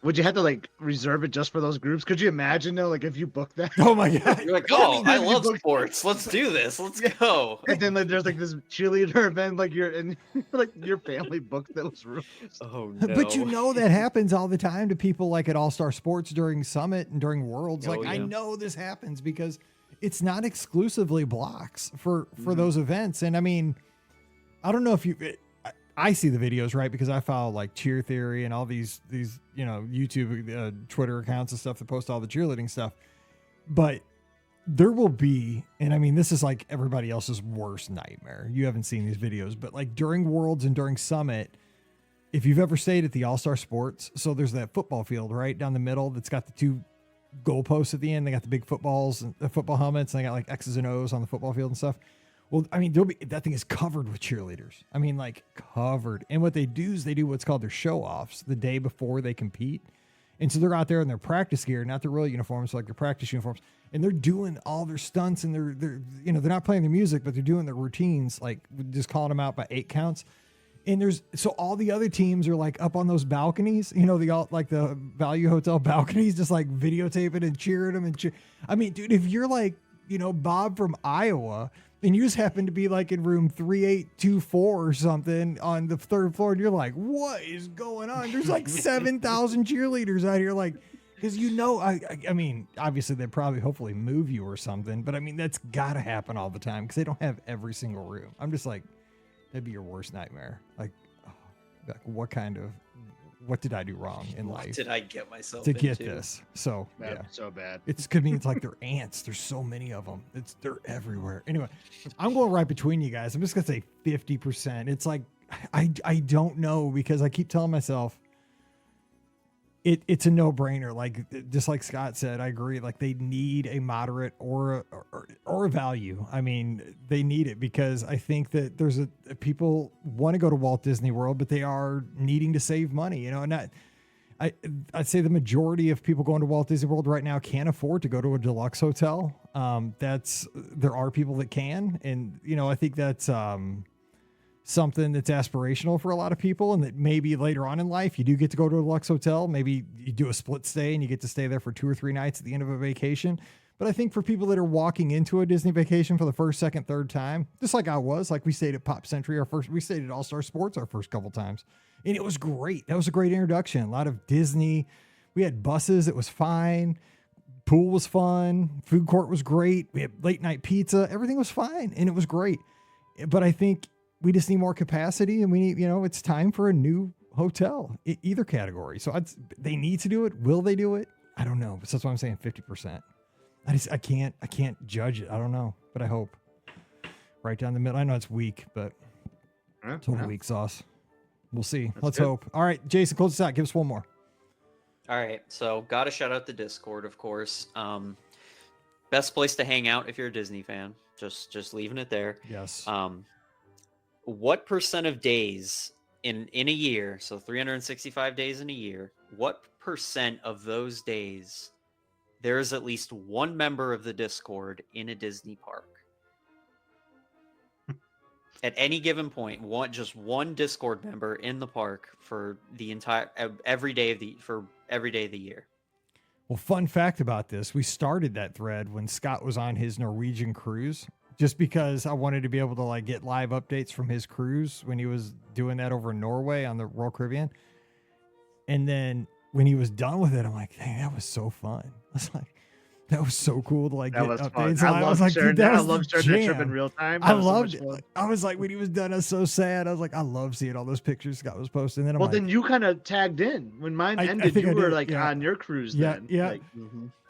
Would you have to like reserve it just for those groups? Could you imagine though, like if you book that? Oh my God. You're like, Yeah, I oh, mean, I you love book- sports. Let's do this. Let's Yeah. go. And then like there's like this cheerleader event, like you're in, like your family booked those rooms. Oh no. But you know that happens all the time to people like at All-Star Sports during Summit and during Worlds. Oh, Like I yeah. know this happens because it's not exclusively blocks for those events. And I mean, I don't know if I see the videos, right? Because I follow like Cheer Theory and all these YouTube, Twitter accounts and stuff that post all the cheerleading stuff. But there will be, and I mean, this is like everybody else's worst nightmare. You haven't seen these videos, but like during Worlds and during Summit, if you've ever stayed at the All-Star Sports, so there's that football field right down the middle that's got the two goalposts at the end. They got the big footballs and the football helmets, and they got like X's and O's on the football field and stuff. Well, I mean, that thing is covered with cheerleaders. I mean, like covered. And what they do is they do what's called their show offs the day before they compete. And so they're out there in their practice gear, not their real uniforms, like their practice uniforms. And they're doing all their stunts and they're they're not playing their music, but they're doing their routines, like just calling them out by 8 counts. And so all the other teams are like up on those balconies, the Value Hotel balconies, just like videotaping and cheering them I mean, dude, if you're like, Bob from Iowa and you just happen to be like in room 3824 or something on the 3rd floor, and you're like, what is going on? There's like 7,000 cheerleaders out here. Like, because I mean, obviously they probably hopefully move you or something, but I mean, that's got to happen all the time because they don't have every single room. I'm just like, that'd be your worst nightmare. Like what did I do wrong in life? What did I get myself to into? get this? So That'd yeah, be so bad. could mean it's like they're ants. There's so many of them. They're everywhere. Anyway, I'm going right between you guys. I'm just gonna say 50%. It's like I don't know because I keep telling myself it's a no-brainer. Like just like Scott said, I agree. Like they need a moderate or a value. I mean, they need it because I think that there's people want to go to Walt Disney World, but they are needing to save money. And I'd say the majority of people going to Walt Disney World right now can't afford to go to a deluxe hotel. There are people that can, and I think that's something that's aspirational for a lot of people, and that maybe later on in life you do get to go to a deluxe hotel. Maybe you do a split stay and you get to stay there for 2 or 3 nights at the end of a vacation. But I think for people that are walking into a Disney vacation for the first, second, third time, just like I was, like we stayed at Pop Century, we stayed at All-Star Sports our first couple times, and it was great. That was a great introduction. A lot of Disney. We had buses. It was fine. Pool was fun. Food court was great. We had late night pizza. Everything was fine, and it was great. But I think we just need more capacity, and we need, it's time for a new hotel, either category. So they need to do it. Will they do it? I don't know. But that's why I'm saying 50%. I can't judge it. I don't know, but I hope. Right down the middle. I know it's weak, but total weak sauce. We'll see. Let's hope. All right, Jason, close this out. Give us one more. All right, so gotta shout out the Discord, of course. Best place to hang out if you're a Disney fan. Just leaving it there. Yes. What percent of days in a year, so 365 days in a year, what percent of those days there is at least one member of the Discord in a Disney park? At any given point, just one Discord member in the park for the entire every day of the year. Well, fun fact about this, we started that thread when Scott was on his Norwegian cruise, just because I wanted to be able to like get live updates from his cruise when he was doing that over in Norway on the Royal Caribbean. And then when he was done with it, I'm like, dang, that was so fun. I was like, that was so cool to like That get was updates. fun. I love sharing that. I love sharing that trip jam. in real time. I That was so loved much it. fun. Like, I was like, when he was done, I was so sad. I was like, I love seeing all those pictures Scott was posting. Then I'm Well, like, then you kind of tagged in when mine I ended. think You I were did, like yeah. on your cruise Yeah, then. yeah. Like,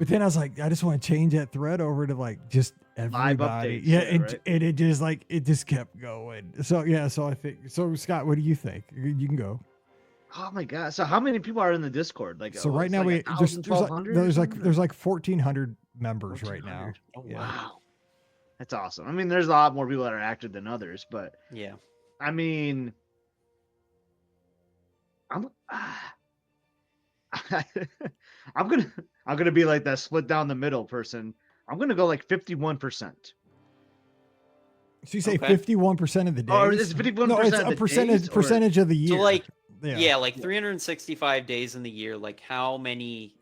but then I was like, I just want to change that thread over to like just everybody. updates, Yeah, yeah, right? and it just kept going. So yeah, so I think so. Scott, what do you think? You can go. Oh my god! So how many people are in the Discord? Like, So right it's now like there's 1,200 or there's something? 1,400 members right now. 1,400. Oh Yeah. wow, that's awesome. I mean, there's a lot more people that are active than others, but Yeah. I mean, I'm I'm gonna be like that split down the middle person. I'm gonna go like 51%. So you say Okay. 51% of the days? Or is it 51% No, it's of a the percentage days, or- percentage of the year. So like Yeah, like 365 days in the year. Like how many?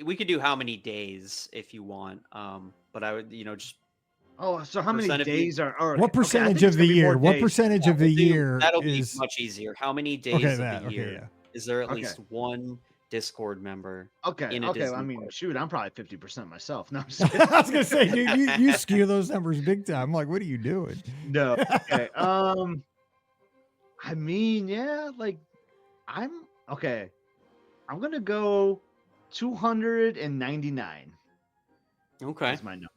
We could do how many days if you want. But I would, just Oh, so how many percent of the days are? Okay, What okay, I percentage think it's of the gonna be more year? What days. percentage yeah, of the year that'll be is much easier. How many days okay? of That the year is there at Okay. least one Discord member Okay, in a okay. I Disney mean, park? shoot, I'm probably 50% myself. No, I'm just I was kidding. gonna say, dude, you skew those numbers big time. I'm like, what are you doing? No. Okay. I mean, yeah, like I'm okay. I'm gonna go 299 Okay. is my number.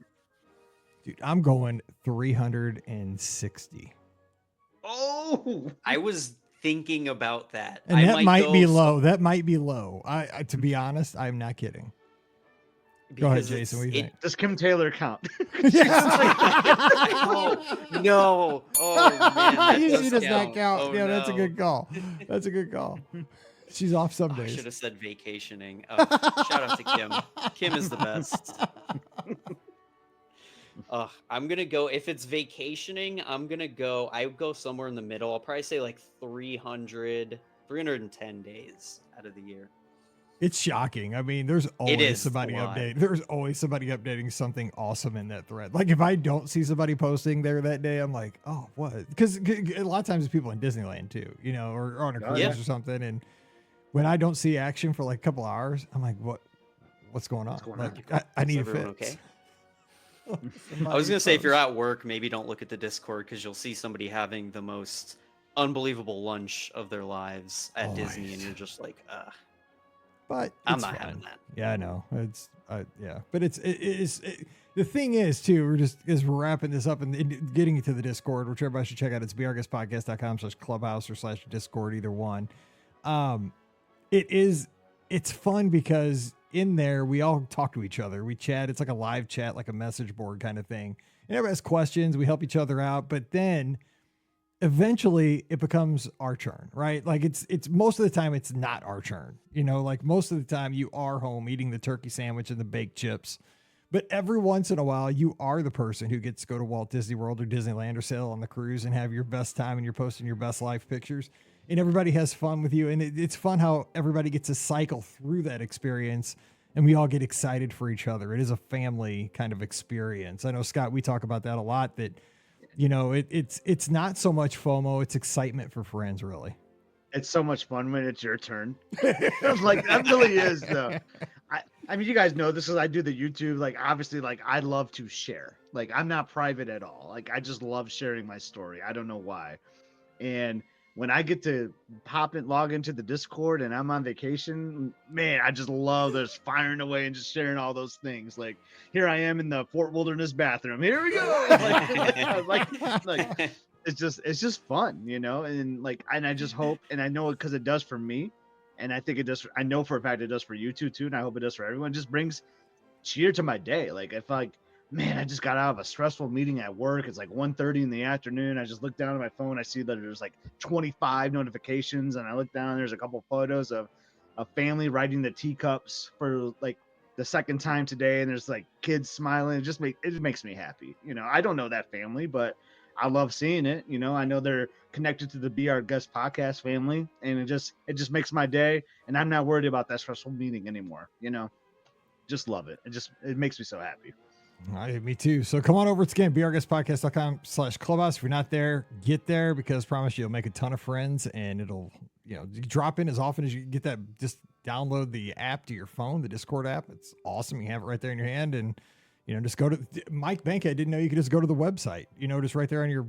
Dude, I'm going 360. Oh, I was thinking about that. And I that might be go low. That might be low. I to be honest, I'm not kidding. Go ahead, because Jason. What do you think? does Kim Taylor count? Oh, no. Oh, man. That She does not count. count. Oh, Yeah, that's a no. good call. That's a good call. She's off some Oh, I days. should have said vacationing. Shout out to Kim. Kim is the best. I'm gonna go if it's vacationing. I would go somewhere in the middle. I'll probably say like 310 days out of the year. It's shocking. I mean, there's always is somebody a lot. updating. There's always somebody updating something awesome in that thread. Like if I don't see somebody posting there that day, I'm like, oh, what? Because a lot of times it's people in Disneyland too, or on a cruise yeah. or something. And when I don't see action for like a couple hours, I'm like, what's going on? going Like on? I need a everyone fix. okay? I was gonna say if you're at work, maybe don't look at the Discord because you'll see somebody having the most unbelievable lunch of their lives at Disney, and you're just like, But I'm it's not fun. having that. Yeah, I know. Yeah, but the thing is too. We're wrapping this up and getting into the Discord, which everybody should check out. It's brguestpodcast.com/clubhouse or /Discord, either one. It's fun because in there we all talk to each other. We chat. It's like a live chat, like a message board kind of thing. And everybody has questions. We help each other out, but then eventually it becomes our turn, right? Like it's most of the time it's not our turn, like most of the time you are home eating the turkey sandwich and the baked chips, but every once in a while you are the person who gets to go to Walt Disney World or Disneyland or sail on the cruise and have your best time and you're posting your best life pictures and everybody has fun with you. And it's fun how everybody gets to cycle through that experience and we all get excited for each other. It is a family kind of experience. I know, Scott, we talk about that a lot, that it's not so much FOMO, it's excitement for friends, really. It's so much fun when it's your turn. Like that really is though. I mean, you guys know this because I do the YouTube. Like, obviously, like I love to share. Like, I'm not private at all. Like, I just love sharing my story. I don't know why. And when I get to log into the Discord and I'm on vacation, man, I just love just firing away and just sharing all those things. Like, here I am in the Fort Wilderness bathroom. Here we go. Like it's just fun, and I just hope, and I know it because it does for me, and I think it does. I know for a fact it does for you too, and I hope it does for everyone. It just brings cheer to my day. Like if man, I just got out of a stressful meeting at work. It's like 1:30 in the afternoon. I just look down at my phone. I see that there's like 25 notifications, and I look down. There's a couple photos of a family riding the teacups for like the second time today, and there's like kids smiling. It just makes me happy. I don't know that family, but I love seeing it. I know they're connected to the Be Our Guest podcast family, and it just makes my day. And I'm not worried about that stressful meeting anymore. Just love it. It makes me so happy. Me too. So come on over again, brguestpodcast.com/clubhouse. If you're not there, get there, because I promise you'll make a ton of friends, and it'll, you drop in as often as you get that. Just download the app to your phone, the Discord app. It's awesome. You have it right there in your hand, and just go to Mike Bankhead. Didn't know you could just go to the website, just right there on your.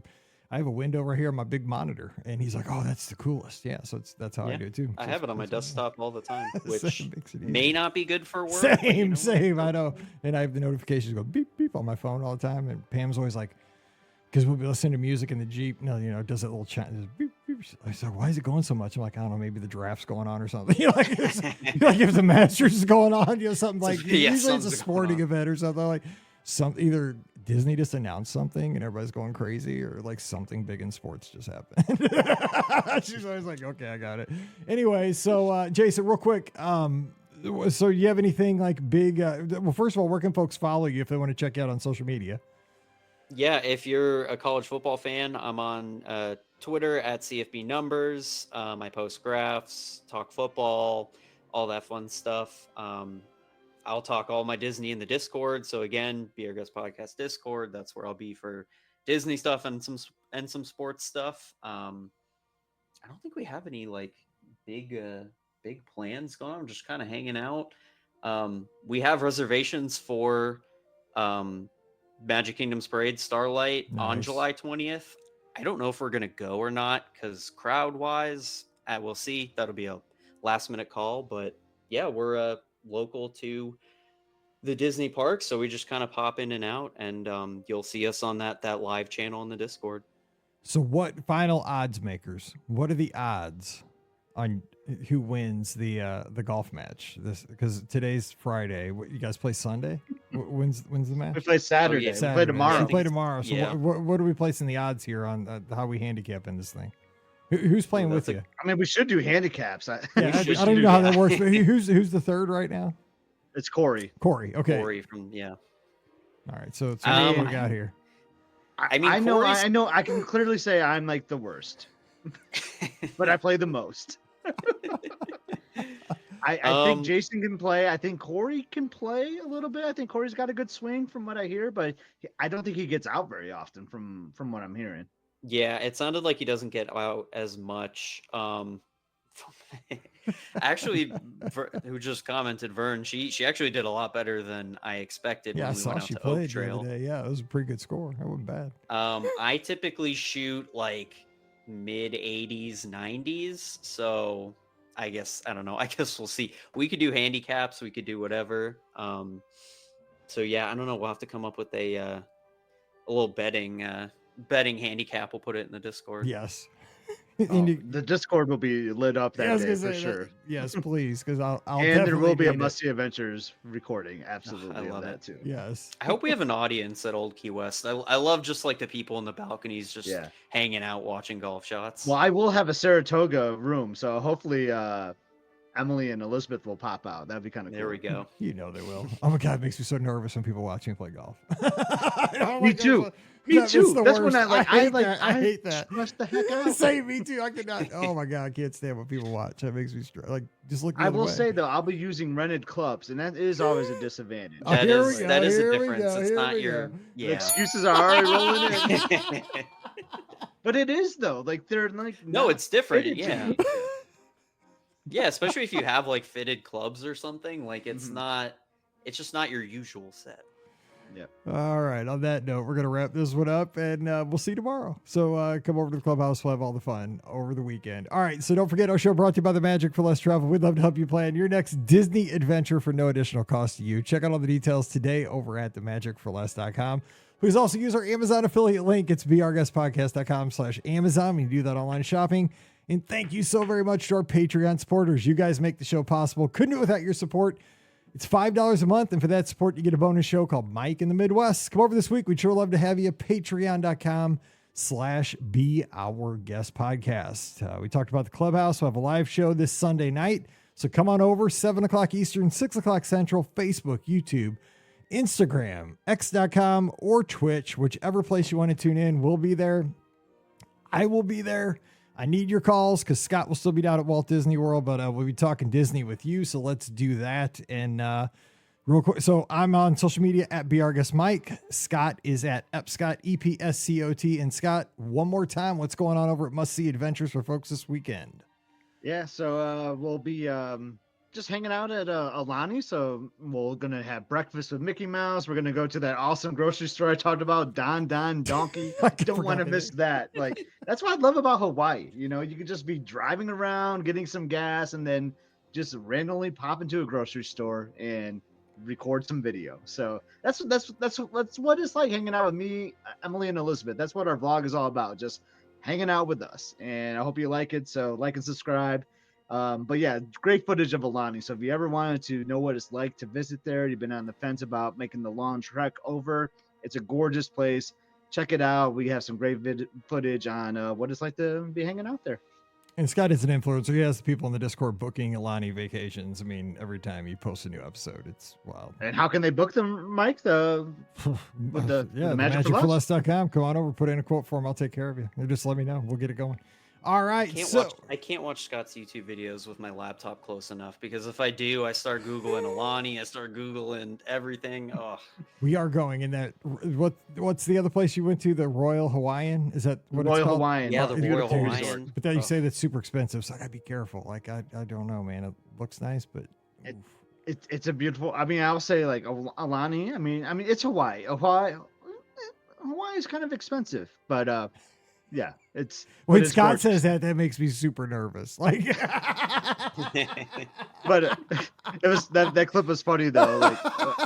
I have a window right here on my big monitor, and he's like, "Oh, that's the coolest." Yeah, so that's how I do it too. I have it on my desktop all the time, which makes it may not be good for work. Same. I know. And I have the notifications go beep beep on my phone all the time. And Pam's always like, because we'll be listening to music in the Jeep. No, it does that little chat. Beep beep. I said, why is it going so much? I'm like, I don't know, maybe the draft's going on or something. Like if the Masters is going on, something like usually it's a sporting event or something like either Disney just announced something and everybody's going crazy, or like something big in sports just happened. She's always like, okay, I got it. Anyway, so Jason, real quick, so you have anything like big? Well, first of all, where can folks follow you if they want to check you out on social media? Yeah, if you're a college football fan, I'm on Twitter at CFB Numbers. I post graphs, talk football, all that fun stuff. I'll talk all my Disney in the Discord. So again, Be Our Guest Podcast Discord. That's where I'll be for Disney stuff and some sports stuff. I don't think we have any like big plans going on. I'm just kind of hanging out. We have reservations for Magic Kingdom's Parade Starlight on July 20th. I don't know if we're gonna go or not because crowd wise, we'll see. That'll be a last minute call, but yeah, we're local to the Disney park, so we just kind of pop in and out, and you'll see us on that live channel in the Discord. So what final odds makers? What are the odds on who wins the golf match? This because today's Friday. What, you guys play Sunday? When's the match? We play Saturday. Saturday. We play tomorrow. We play tomorrow. So Yeah. what are we placing the odds here on how we handicap in this thing? Who's playing with you? I mean, we should do handicaps. Yeah, I don't even know how that works. But who's the third right now? It's Corey. Corey. Okay. Corey from All right. So what we got here? I mean, I know. I can clearly say I'm like the worst, but I play the most. I think Jason can play. I think Corey can play a little bit. I think Corey's got a good swing from what I hear, but I don't think he gets out very often from what I'm hearing. Yeah, it sounded like he doesn't get out as much. Actually, who just commented, Vern, she actually did a lot better than I expected Yeah, when I we saw went out she to played Oak Trail. the other day. Yeah, it was a pretty good score. That wasn't bad. I typically shoot like mid 80s, 90s. So I guess, I don't know. I guess we'll see. We could do handicaps. We could do whatever. So yeah, I don't know. We'll have to come up with a little betting handicap. We'll put it in the Discord. Yes. The Discord will be lit up that day for sure. Yes, please, because I'll and there will be a definitely Must See Adventures recording. Absolutely, I love that it too. Yes. I hope we have an audience at Old Key West. I love just like the people in the balconies just hanging out watching golf shots. Well, I will have a Saratoga room, so hopefully Emily and Elizabeth will pop out. That'd be kind of cool. There we go. You know they will. Oh my God, it makes me so nervous when people watch me play golf. Me too. Me too. That's when I hate that. Stress the heck out. Same, me too. I could not. Oh my God, I can't stand when people watch. That makes me like just look. I will say though, I'll be using rented clubs, and that is always a disadvantage. That is a difference. It's not your The excuses are already rolling in. But it is though. Like they're like no, it's different. Yeah. Yeah, especially if you have like fitted clubs or something. Like it's not. It's just not your usual set. Yeah. All right. On that note, we're going to wrap this one up and we'll see you tomorrow. So come over to the clubhouse. We'll have all the fun over the weekend. All right. So don't forget our show brought to you by the Magic for Less Travel. We'd love to help you plan your next Disney adventure for no additional cost to you. Check out all the details today over at themagicforless.com. Please also use our Amazon affiliate link. It's beourguestpodcast.com/Amazon. You can do that online shopping. And thank you so very much to our Patreon supporters. You guys make the show possible. Couldn't do it without your support. It's $5 a month, and for that support, you get a bonus show called Mike in the Midwest. Come over this week. We'd sure love to have you. Patreon.com/BeOurGuestPodcast. We talked about the clubhouse. We'll have a live show this Sunday night. So come on over, 7 o'clock Eastern, 6 o'clock Central, Facebook, YouTube, Instagram, X.com, or Twitch, whichever place you want to tune in. We'll be there. I will be there. I need your calls because Scott will still be down at Walt Disney World, but we'll be talking Disney with you. So let's do that. And real quick, so I'm on social media at BRGuestMike. Scott is at EpScott, EPSCOT. And Scott, one more time, what's going on over at Must See Adventures for folks this weekend? Yeah, so we'll be just hanging out at Alani. So we're going to have breakfast with Mickey Mouse. We're going to go to that awesome grocery store I talked about, Don Donkey. Don't want to miss that. Like, that's what I love about Hawaii. You know, you can just be driving around, getting some gas, and then just randomly pop into a grocery store and record some video. So that's what it's like hanging out with me, Emily, and Elizabeth. That's what our vlog is all about, just hanging out with us. And I hope you like it. So like and subscribe. But yeah, great footage of Alani. So if you ever wanted to know what it's like to visit there, you've been on the fence about making the long trek over, it's a gorgeous place. Check it out. We have some great footage on what it's like to be hanging out there. And Scott is an influencer. He has people in the Discord booking Alani vacations. I mean, every time he posts a new episode, it's wild. And how can they book them, Mike? The magicforless.com. Come on over, put in a quote for him. I'll take care of you. You just let me know. We'll get it going. All right. I can't watch Scott's YouTube videos with my laptop close enough, because if I do, I start Googling Alani, I start Googling everything. Oh, we are going in that. What's the other place you went to? The Royal Hawaiian? Is that what Royal it's called? Hawaiian? Yeah, the Royal Hawaiian. But then you say that's super expensive, so I gotta be careful. Like I don't know, man. It looks nice, but it's a beautiful. I mean, I'll say like Alani. I mean, it's Hawaii. Hawaii is kind of expensive, but yeah, it's when Scott says that makes me super nervous. Like, but it was that clip was funny though. Like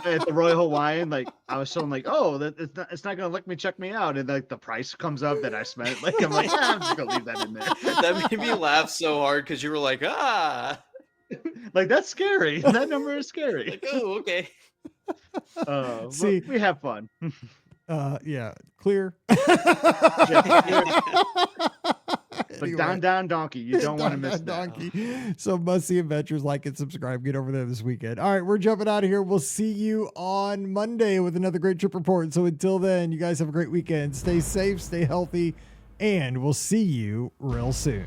at the Royal Hawaiian, like I was showing like, oh, that it's not gonna let me check me out, and like the price comes up that I spent. Like I'm like, I'm just gonna leave that in there. That made me laugh so hard because you were like, like that's scary. That number is scary. Like, oh, okay. See, we have fun. Yeah, clear. But Don Donkey, you don't want to miss Donkey. So must see adventures. Like and subscribe. Get over there this weekend. All right, we're jumping out of here. We'll see you on Monday with another great trip report. So until then, you guys have a great weekend. Stay safe, stay healthy, and we'll see you real soon.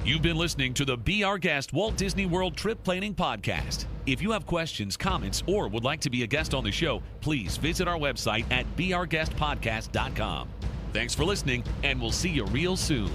You've been listening to the Be Our Guest Walt Disney World Trip Planning Podcast. If you have questions, comments, or would like to be a guest on the show, please visit our website at beourguestpodcast.com. Thanks for listening, and we'll see you real soon.